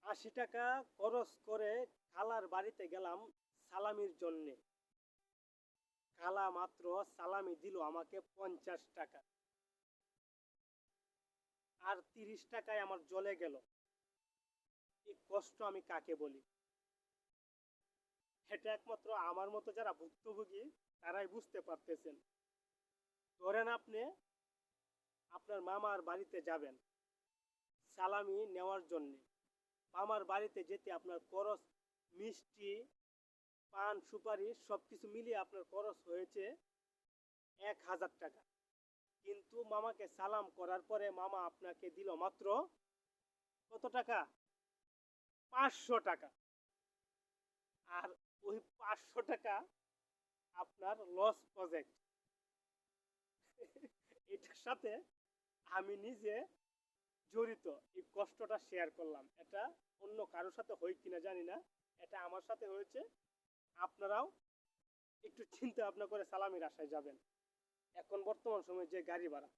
80 টাকা খরচ করে খালার বাড়িতে গেলাম সালামির জন্যে। খালা মাত্র সালামি দিল আমাকে 50 টাকা, আর 30 টাকায় আমার জ্বলে গেল। এই কষ্ট আমি কাকে বলি? এটা একমাত্র আমার মতো যারা ভুক্তভোগী তারাই বুঝতে পারতেছেন। ধরেন আপনি আপনার মামার বাড়িতে যাবেন সালামি নেওয়ার জন্য। মামার বাড়িতে যেতে আপনার খরচ, মিষ্টি, পান, সুপারি সবকিছু মিলিয়ে আপনার খরচ হয়েছে 1000 টাকা। কিন্তু মামাকে সালাম করার পরে মামা আপনাকে দিল মাত্র কত টাকা? 500 টাকা। আর ওই 500 টাকা আপনার লস প্রজেক্ট। এটার সাথে আমি নিজে জড়িত, এই কষ্টটা শেয়ার করলাম। এটা অন্য কারোর সাথে হয় কিনা জানি না, এটা আমার সাথে হয়েছে। আপনারাও একটু চিন্তা ভাবনা করে সালামির আশায় যাবেন। এখন বর্তমান সময়ে যে গাড়ি ভাড়া,